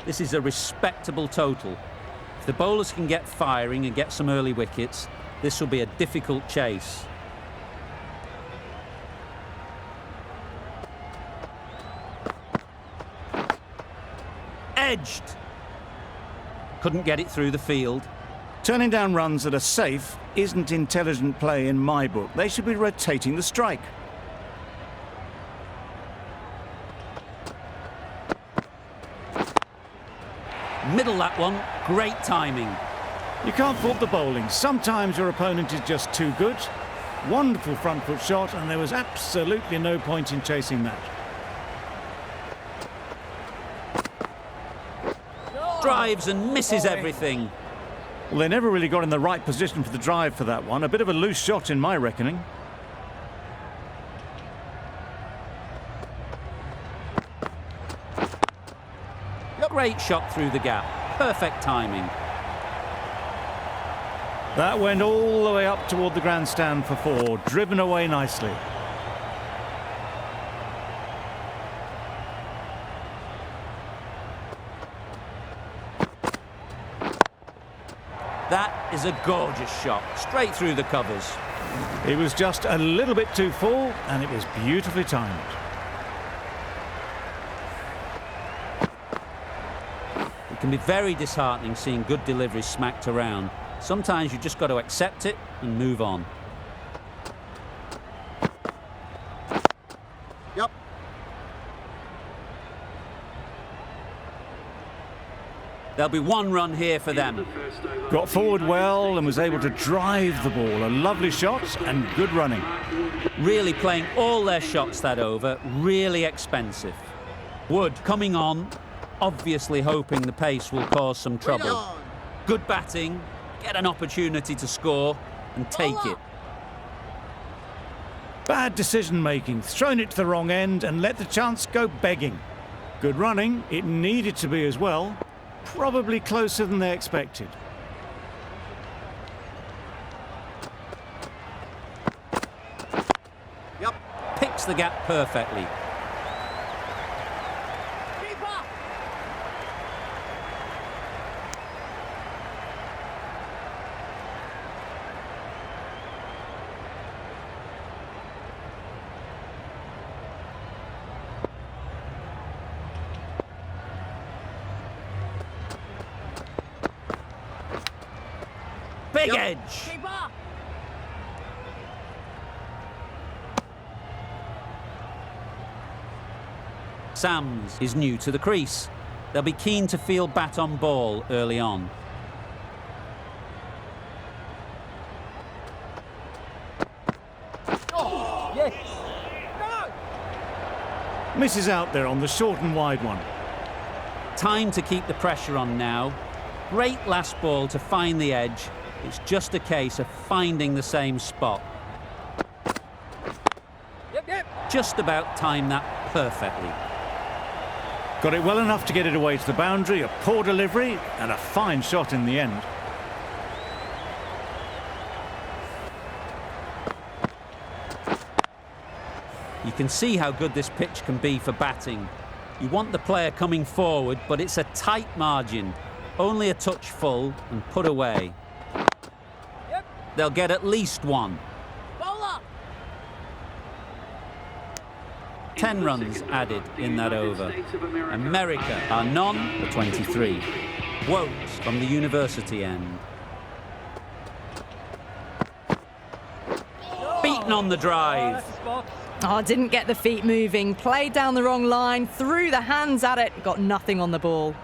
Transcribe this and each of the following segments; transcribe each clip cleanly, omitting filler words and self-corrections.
This is a respectable total. If the bowlers can get firing and get some early wickets, this will be a difficult chase. Edged. Couldn't get it through the field. Turning down runs that are safe isn't intelligent play in my book. They should be rotating the strike. Middle that one, great timing. You can't fault the bowling. Sometimes your opponent is just too good. Wonderful front foot shot, and there was absolutely no point in chasing that. Drives and misses everything. Well, they never really got in the right position for the drive for that one. A bit of a loose shot in my reckoning. Great shot through the gap. Perfect timing. That went all the way up toward the grandstand for 4, driven away nicely. That is a gorgeous shot, straight through the covers. It was just a little bit too full, and it was beautifully timed. It can be very disheartening seeing good deliveries smacked around. Sometimes you just got to accept it and move on. Yep. There'll be 1 run here for them. Got forward well and was able to drive the ball. A lovely shot and good running. Really playing all their shots that over, really expensive. Wood coming on, obviously hoping the pace will cause some trouble. Good batting, get an opportunity to score and take it. Bad decision making, thrown it to the wrong end and let the chance go begging. Good running, it needed to be as well. Probably closer than they expected. Yep. Picks the gap perfectly. Big edge. Sams is new to the crease. They'll be keen to field bat on ball early on. Misses out there on the short and wide one. Time to keep the pressure on now. Great last ball to find the edge. It's just a case of finding the same spot. Just about timed that perfectly. Got it well enough to get it away to the boundary, a poor delivery and a fine shot in the end. You can see how good this pitch can be for batting. You want the player coming forward, but it's a tight margin. Only a touch full and put away. They'll get at least 1. 10 runs added in that over. America are none for 23. Woakes from the university end. Beaten on the drive. Oh, didn't get the feet moving. Played down the wrong line, threw the hands at it, got nothing on the ball.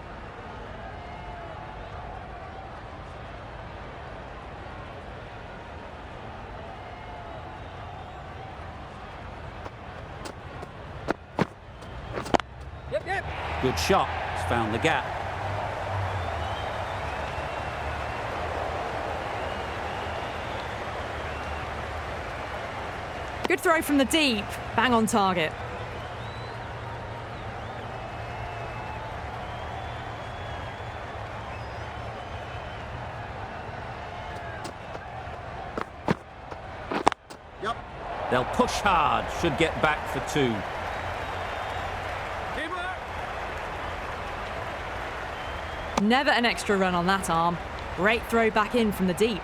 Good shot. He's found the gap. Good throw from the deep. Bang on target. Yep. They'll push hard. Should get back for 2. Never an extra run on that arm. Great throw back in from the deep.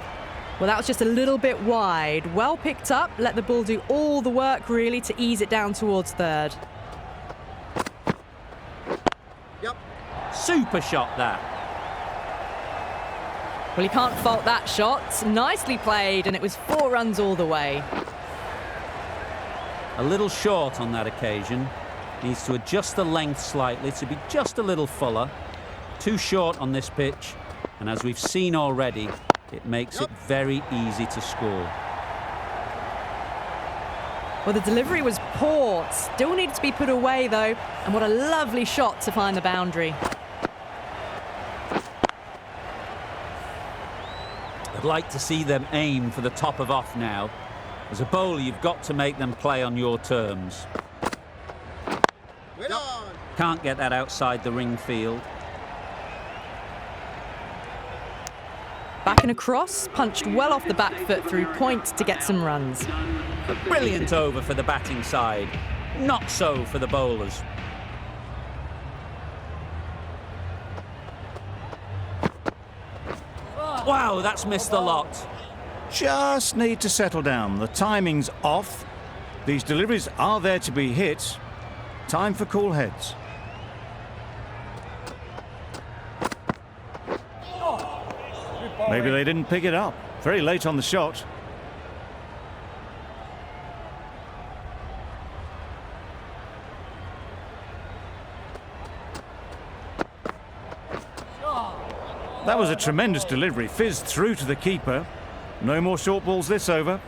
Well, that was just a little bit wide. Well picked up, let the ball do all the work really to ease it down towards third. Yep. Super shot that. Well, you can't fault that shot. Nicely played, and it was 4 runs all the way. A little short on that occasion. Needs to adjust the length slightly to be just a little fuller. Too short on this pitch, and as we've seen already, it makes it very easy to score. Well, the delivery was poor. Still needed to be put away, though. And what a lovely shot to find the boundary. I'd like to see them aim for the top of off now. As a bowler, you've got to make them play on your terms. Wait on. Can't get that outside the ring field. Back and across, punched well off the back foot through point to get some runs. A brilliant over for the batting side. Not so for the bowlers. Wow, that's missed a lot. Just need to settle down. The timing's off. These deliveries are there to be hit. Time for cool heads. Maybe they didn't pick it up. Very late on the shot. That was a tremendous delivery. Fizzed through to the keeper. No more short balls this over.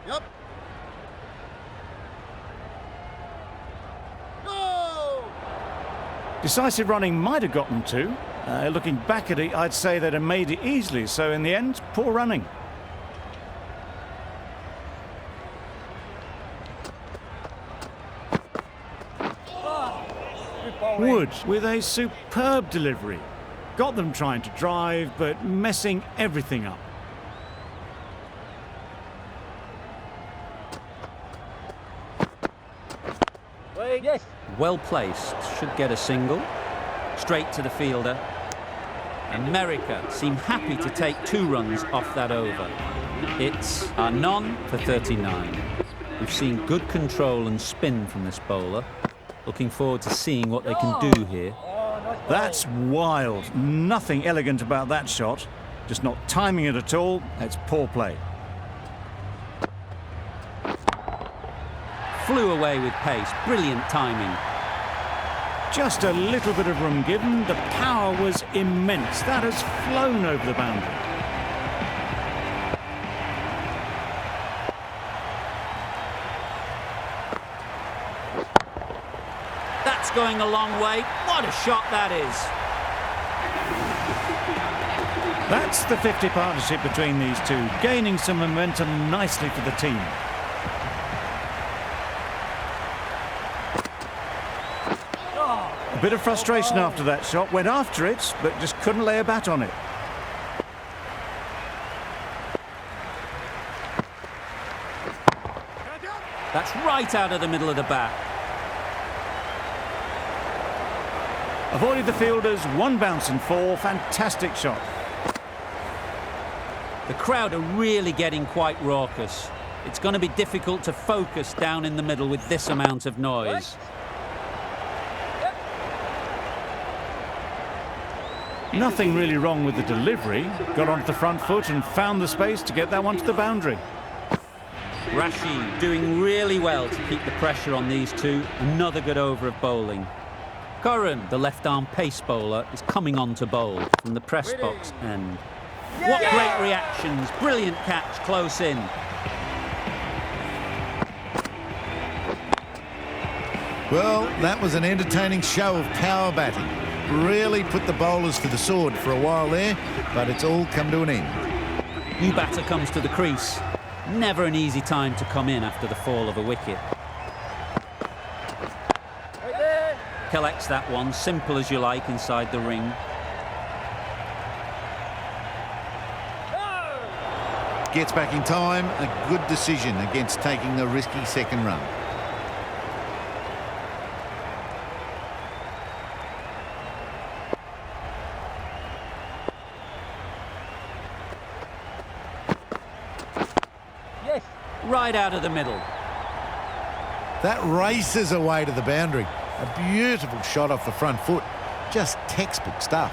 Yep. No! Decisive running might have gotten 2. Looking back at it, I'd say they'd have made it easily. So in the end, poor running. Wood with a superb delivery. Got them trying to drive, but messing everything up. Yes. Well placed. Should get a single. Straight to the fielder. America seem happy to take 2 runs off that over. It's a none for 39. We've seen good control and spin from this bowler. Looking forward to seeing what they can do here. That's wild. Nothing elegant about that shot. Just not timing it at all. It's poor play. Flew away with pace. Brilliant timing. Just a little bit of room given. The power was immense. That has flown over the boundary. That's going a long way. What a shot that is. That's the 50 partnership between these two, gaining some momentum nicely for the team. A bit of frustration after that shot. Went after it, but just couldn't lay a bat on it. That's right out of the middle of the bat. Avoided the fielders, 1 bounce and 4. Fantastic shot. The crowd are really getting quite raucous. It's going to be difficult to focus down in the middle with this amount of noise. Nothing really wrong with the delivery. Got onto the front foot and found the space to get that one to the boundary. Rashid doing really well to keep the pressure on these two. Another good over of bowling. Curran, the left-arm pace bowler, is coming on to bowl from the press box end. What great reactions. Brilliant catch close in. Well, that was an entertaining show of power batting. Really put the bowlers to the sword for a while there, but it's all come to an end. New batter comes to the crease. Never an easy time to come in after the fall of a wicket. Collects that one, simple as you like, inside the ring. gets back in time. A good decision against taking the risky second run. Yes. Right out of the middle. That races away to the boundary. A beautiful shot off the front foot. Just textbook stuff.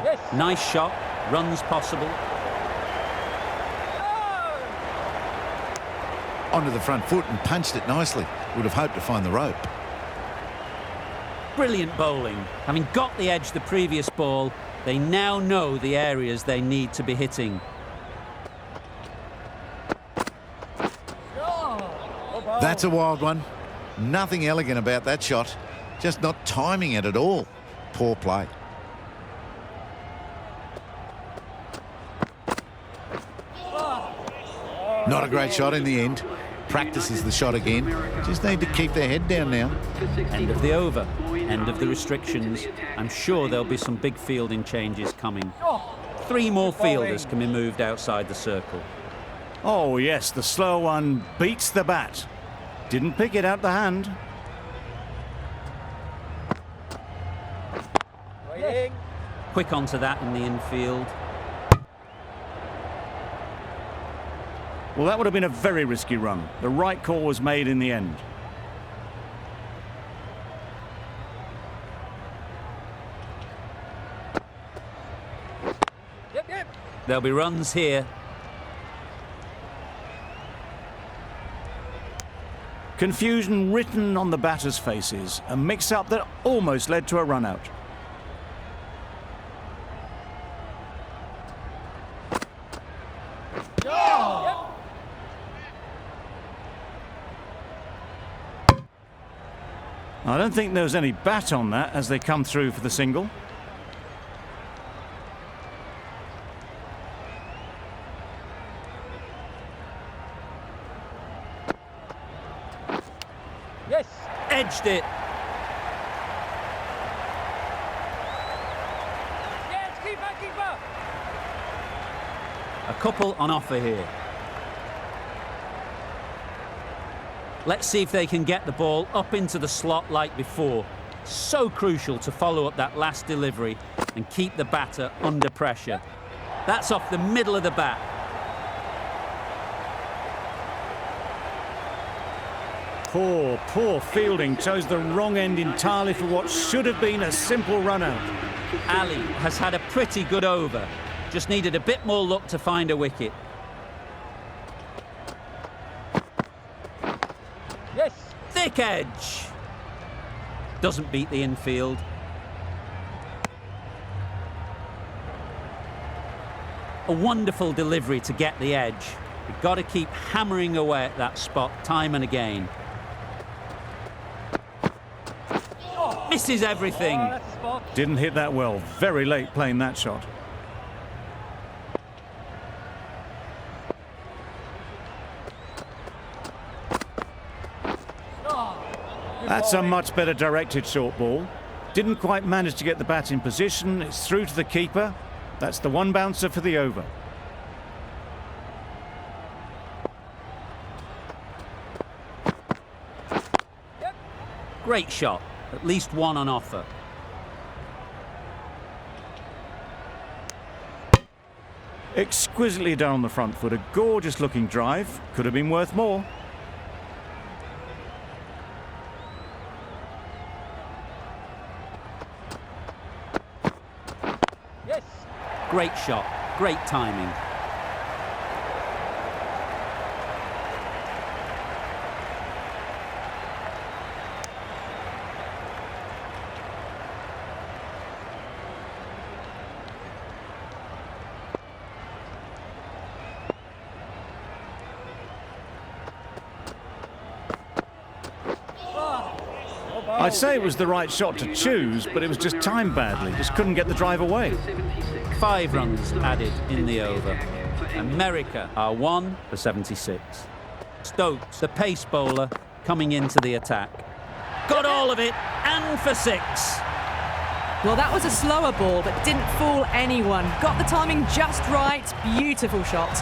Yes. Nice shot. Runs possible. Onto the front foot and punched it nicely. Would have hoped to find the rope. Brilliant bowling. Having got the edge the previous ball, they now know the areas they need to be hitting. That's a wild one. Nothing elegant about that shot. Just not timing it at all. Poor play. Not a great shot in the end. Practices the shot again. Just need to keep their head down now. End of the over. End of the restrictions. I'm sure there'll be some big fielding changes coming. 3 more fielders can be moved outside the circle. Oh, yes, the slow one beats the bat. Didn't pick it out the hand. Waiting. Quick onto that in the infield. Well, that would have been a very risky run. The right call was made in the end. Yep. There'll be runs here. Confusion written on the batters' faces. A mix-up that almost led to a run-out. I don't think there was any bat on that as they come through for the single. Yes. Edged it. Yes, keeper. A couple on offer here. Let's see if they can get the ball up into the slot like before. So crucial to follow up that last delivery and keep the batter under pressure. That's off the middle of the bat. Poor fielding. Chose the wrong end entirely for what should have been a simple run-out. Ali has had a pretty good over. Just needed a bit more luck to find a wicket. Yes. Thick edge. Doesn't beat the infield. A wonderful delivery to get the edge. We've got to keep hammering away at that spot time and again. Misses everything. That's the spot. Didn't hit that well. Very late playing that shot. That's a much better directed short ball. Didn't quite manage to get the bat in position. It's through to the keeper. That's the one bouncer for the over. Great shot. At least one on offer. Exquisitely down the front foot. A gorgeous looking drive. Could have been worth more. Yes. Great shot. Great timing. I'd say it was the right shot to choose, but it was just timed badly. Just couldn't get the drive away. 5 runs added in the over. America are 1 for 76. Stokes, the pace bowler, coming into the attack. Got all of it and And for 6. Well, that was a slower ball, but didn't fool anyone. Got the timing just right. Beautiful shot.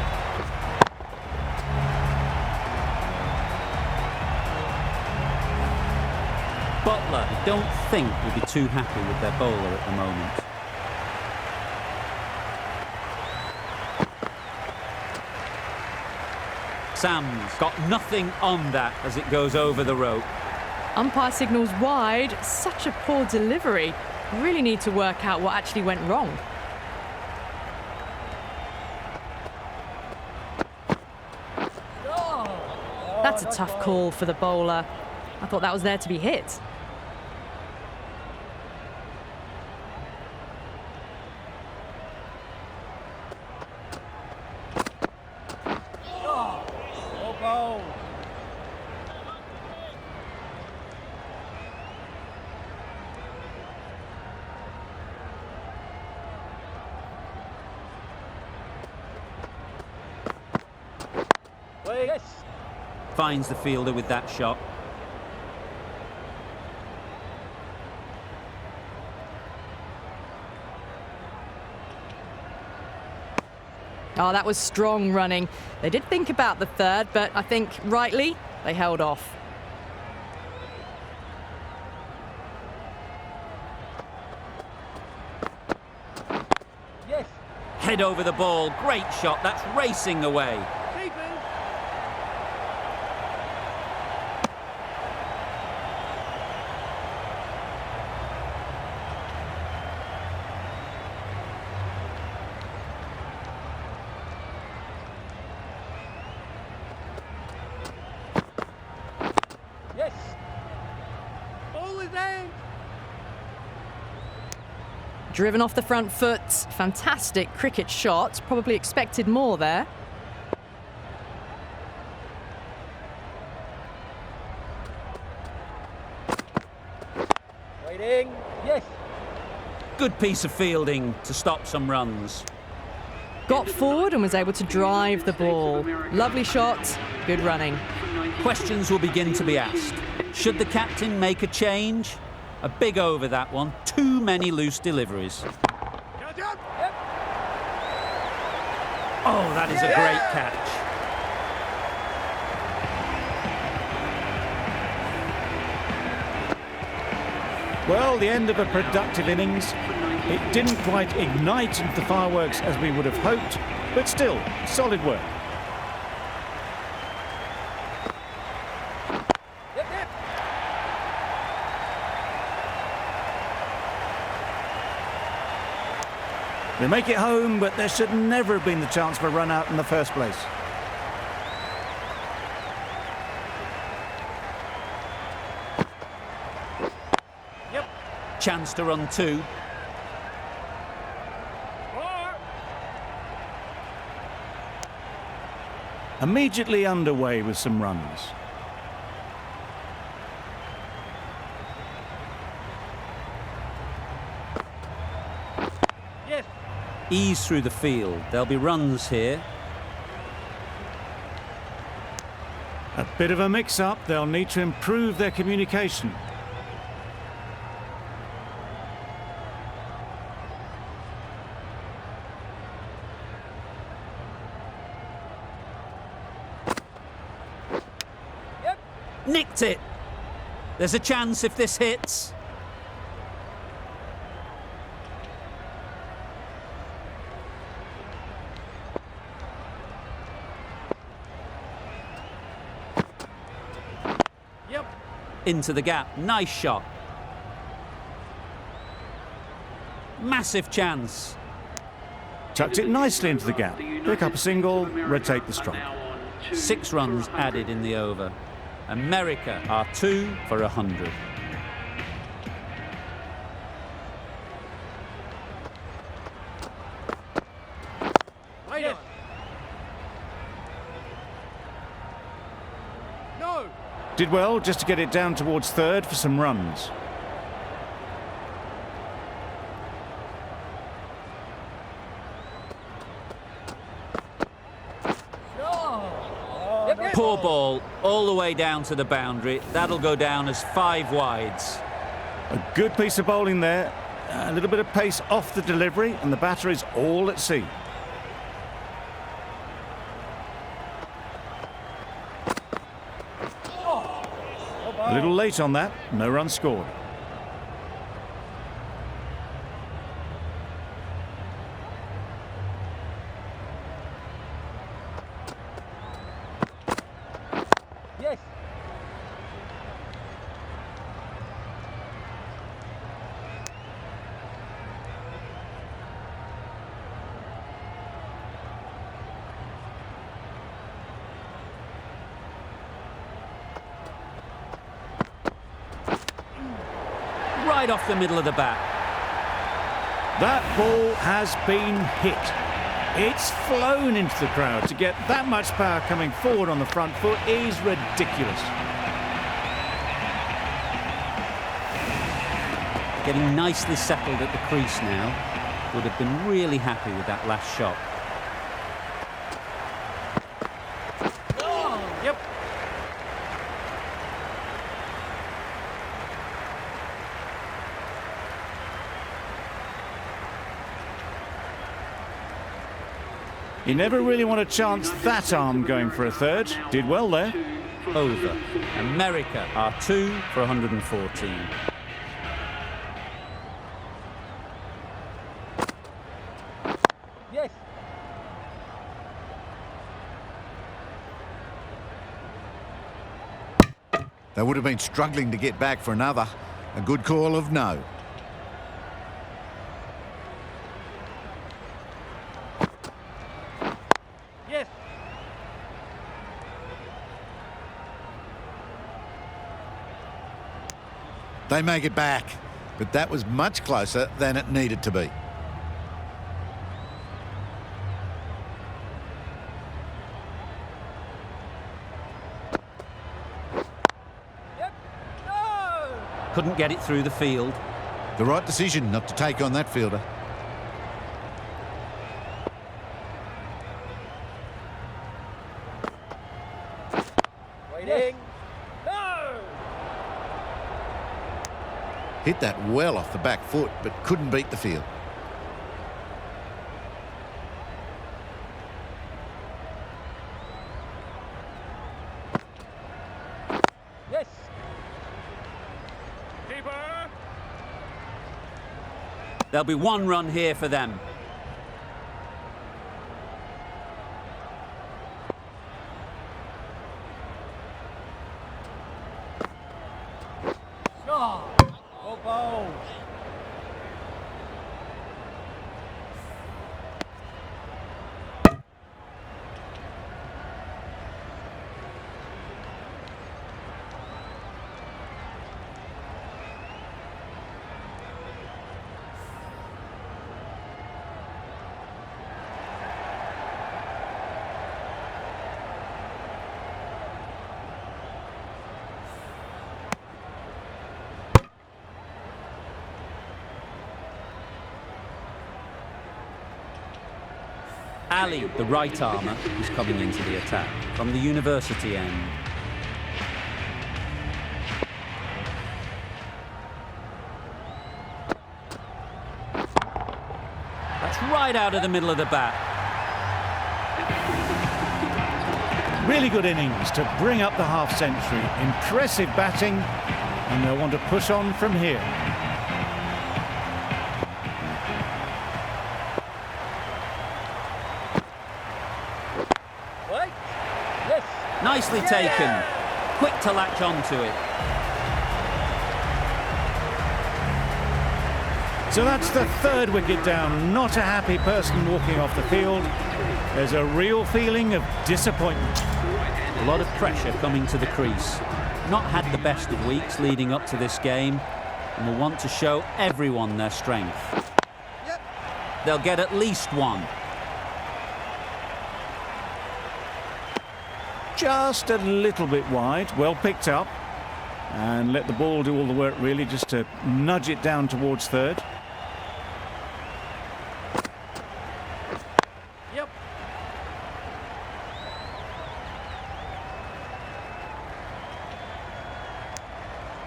Butler, I don't think, will be too happy with their bowler at the moment. Sam's got nothing on that as it goes over the rope. Umpire signals wide. Such a poor delivery. Really need to work out what actually went wrong. That's a tough call for the bowler. I thought that was there to be hit. Yes. Finds the fielder with that shot. Oh, that was strong running. They did think about the third, but I think rightly they held off. Yes. Head over the ball. Great shot. That's racing away. Yes. Ball is in. Driven off the front foot. Fantastic cricket shot. Probably expected more there. Waiting. Yes. Good piece of fielding to stop some runs. Got forward and was able to drive the ball. Lovely shot. Good running. Questions will begin to be asked. Should the captain make a change? A big over that one. Too many loose deliveries. Oh, that is a great catch. Well, the end of a productive innings. It didn't quite ignite into the fireworks as we would have hoped, but still, solid work. Yep. They make it home, but there should never have been the chance for a run out in the first place. Chance to run 2. Immediately underway with some runs. Yes. Ease through the field. There'll be runs here. A bit of a mix-up. They'll need to improve their communication. Nicked it. There's a chance if this hits. Yep. Into the gap. Nice shot. Massive chance. Tucked it nicely into the gap. Pick up a single, rotate the strike. 6 runs added in the over. America are 2 for 100. Yes. No. Did well just to get it down towards third for some runs. Poor ball all the way down to the boundary. That'll go down as 5 wides. A good piece of bowling there. A little bit of pace off the delivery, and the batter is all at sea. A little late on that. No run scored. Yes. Right off the middle of the bat. That ball has been hit. It's flown into the crowd. To get that much power coming forward on the front foot is ridiculous. Getting nicely settled at the crease now. Would have been really happy with that last shot. Yep. You never really want to chance that arm going for a third. Did well there. Over. America are 2 for 114. Yes. They would have been struggling to get back for another. A good call of no. Yes. They make it back, but that was much closer than it needed to be. Yep. No. Couldn't get it through the field. The right decision not to take on that fielder. Waiting. No. Hit that well off the back foot, but couldn't beat the field. Yes. Keeper. There'll be 1 run here for them. Oh. Go ball. Ali, the right armour, is coming into the attack from the university end. That's right out of the middle of the bat. Really good innings to bring up the half-century. Impressive batting, and they'll want to push on from here. Right. Yes. Nicely taken. Quick to latch onto it. So that's the 3rd wicket down. Not a happy person walking off the field. There's a real feeling of disappointment. A lot of pressure coming to the crease. Not had the best of weeks leading up to this game, and will want to show everyone their strength. They'll get at least 1. Just a little bit wide. Well picked up. And let the ball do all the work, really, just to nudge it down towards 3rd. Yep.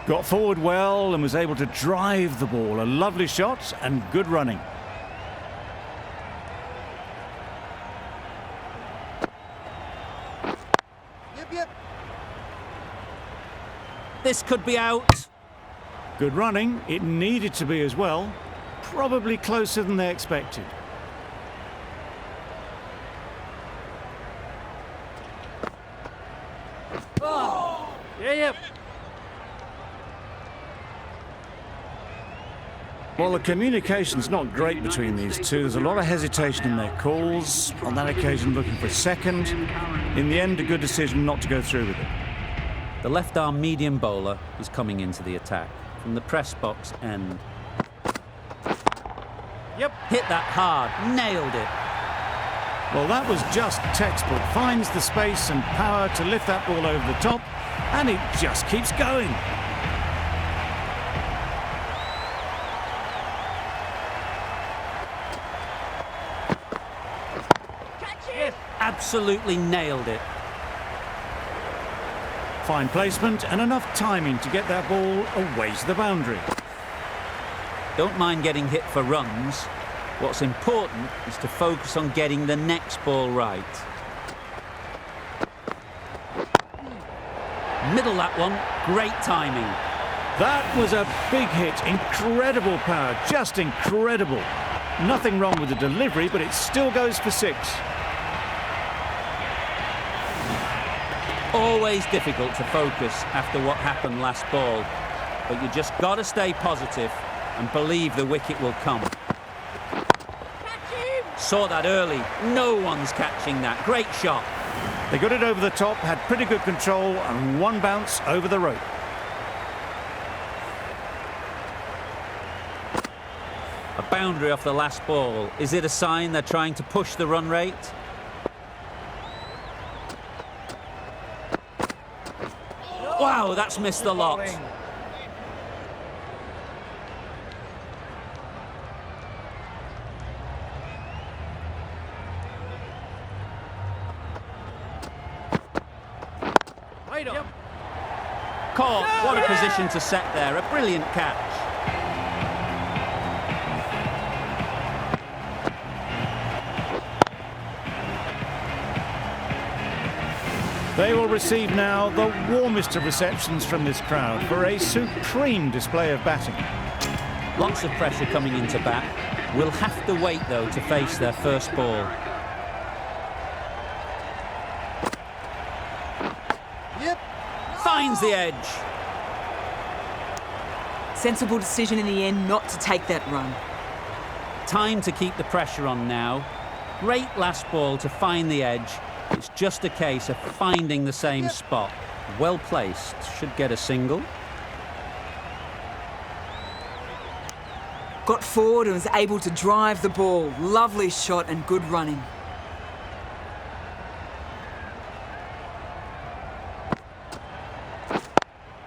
Got forward well and was able to drive the ball. A lovely shot and good running. This could be out. Good running. It needed to be as well. Probably closer than they expected. Yep. Well, the communication's not great between these two. There's a lot of hesitation in their calls. On that occasion, looking for a second. In the end, a good decision not to go through with it. The left-arm medium bowler is coming into the attack from the press box end. Yep. Hit that hard, nailed it. Well, that was just textbook. Finds the space and power to lift that ball over the top, and it just keeps going. Absolutely nailed it. Fine placement and enough timing to get that ball away to the boundary. Don't mind getting hit for runs. What's important is to focus on getting the next ball right. Middle that one, great timing. That was a big hit. Incredible power, just incredible. Nothing wrong with the delivery, but it still goes for 6. Always difficult to focus after what happened last ball, but you just got to stay positive and believe the wicket will come. Saw that early. No one's catching that. Great shot. They got it over the top, had pretty good control, and one bounce over the rope. A boundary off the last ball. Is it a sign they're trying to push the run rate? Wow, that's missed a lot. Yep. Caught. What a position to set there. A brilliant catch. They will receive now the warmest of receptions from this crowd for a supreme display of batting. Lots of pressure coming into bat. Will have to wait, though, to face their first ball. Finds the edge. Sensible decision in the end not to take that run. Time to keep the pressure on now. Great last ball to find the edge. It's just a case of finding the same spot. Well placed. Should get a single. Got forward and was able to drive the ball. Lovely shot and good running.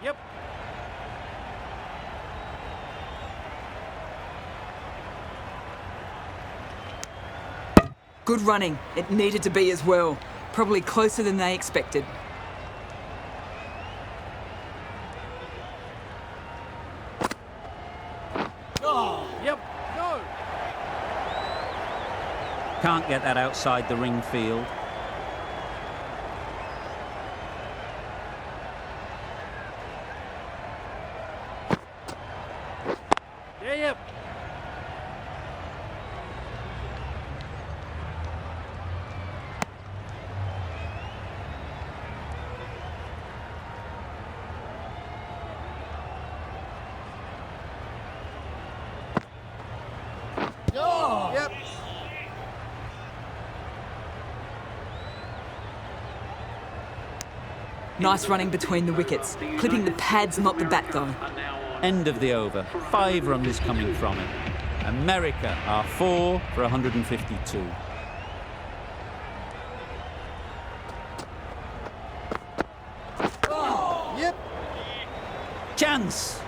Yep. Good running. It needed to be as well. Probably closer than they expected. Yep. No. Can't get that outside the ring field. Yep. Yep. Nice running between the wickets. Clipping the pads, not the bat though. End of the over. 5 runs coming from it. America are 4 for 152. Yep. Chance.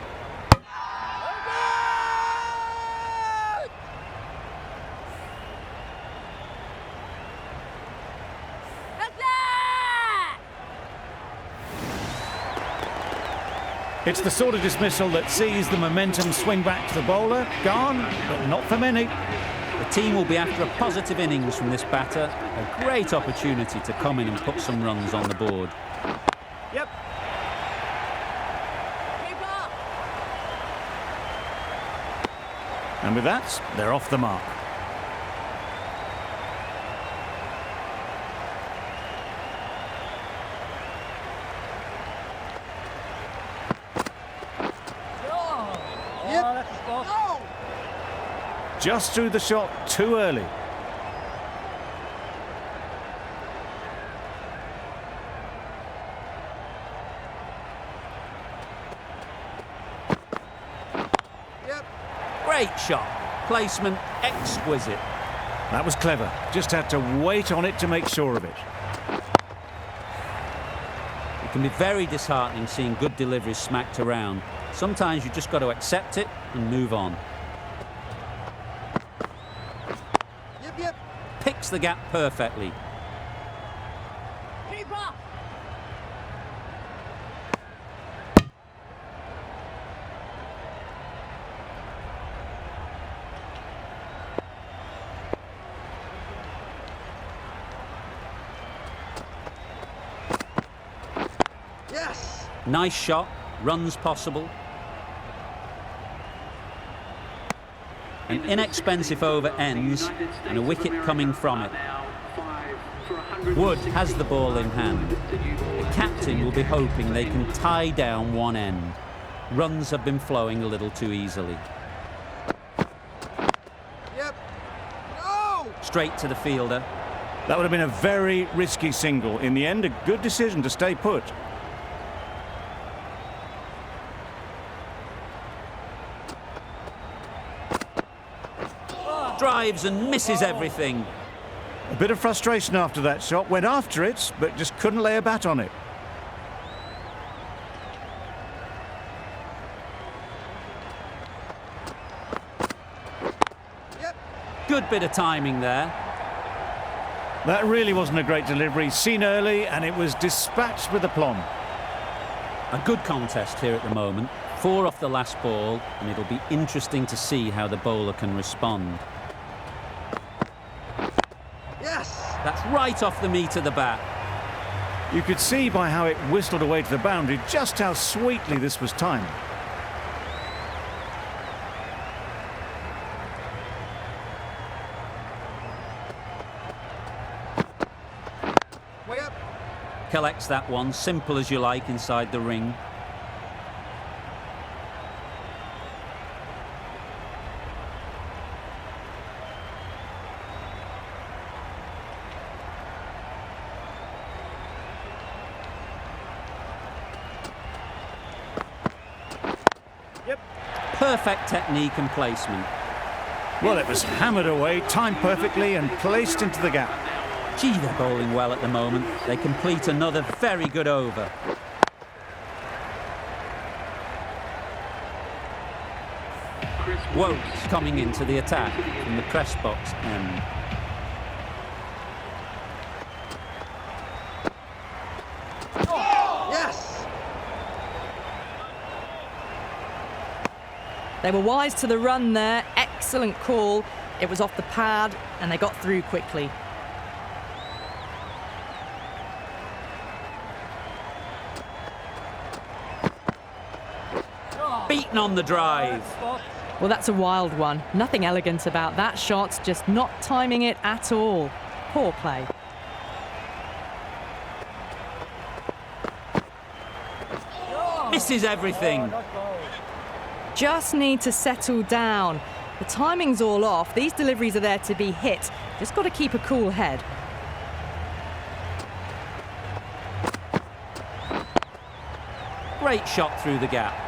It's the sort of dismissal that sees the momentum swing back to the bowler. Gone, but not for many. The team will be after a positive innings from this batter. A great opportunity to come in and put some runs on the board. Yep. And with that, they're off the mark. Yep. No. Just threw the shot too early. Yep. Great shot. Placement exquisite. That was clever. Just had to wait on it to make sure of it. It can be very disheartening seeing good deliveries smacked around. Sometimes you just got to accept it and move on. Yep. Yep. Picks the gap perfectly. Keeper. Yes. Nice shot. Runs possible. An inexpensive over ends and a wicket coming from it. Wood has the ball in hand. The captain will be hoping they can tie down one end. Runs have been flowing a little too easily. Yep. No. Straight to the fielder. That would have been a very risky single. In the end, a good decision to stay put. Drives and misses everything. A bit of frustration after that shot. Went after it, but just couldn't lay a bat on it. Yep. Good bit of timing there. That really wasn't a great delivery. Seen early, and it was dispatched with aplomb. A good contest here at the moment. 4 off the last ball, and it'll be interesting to see how the bowler can respond. Yes. That's right off the meat of the bat. You could see by how it whistled away to the boundary just how sweetly this was timed. Way up. Collects that one, simple as you like, inside the ring. Yep. Perfect technique and placement. Well, it was hammered away, timed perfectly, and placed into the gap. Gee, they're bowling well at the moment. They complete another very good over. Wokes coming into the attack from the press box end. Yes. They were wise to the run there. Excellent call. It was off the pad and they got through quickly. Beaten on the drive. Well, that's a wild one. Nothing elegant about that shot, just not timing it at all. Poor play. Misses everything. Just need to settle down. The timing's all off. These deliveries are there to be hit. Just got to keep a cool head. Great shot through the gap.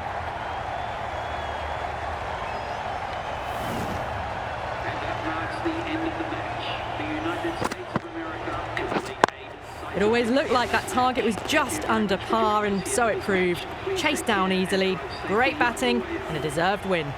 It always looked like that target was just under par, and so it proved. Chased down easily, great batting, and a deserved win.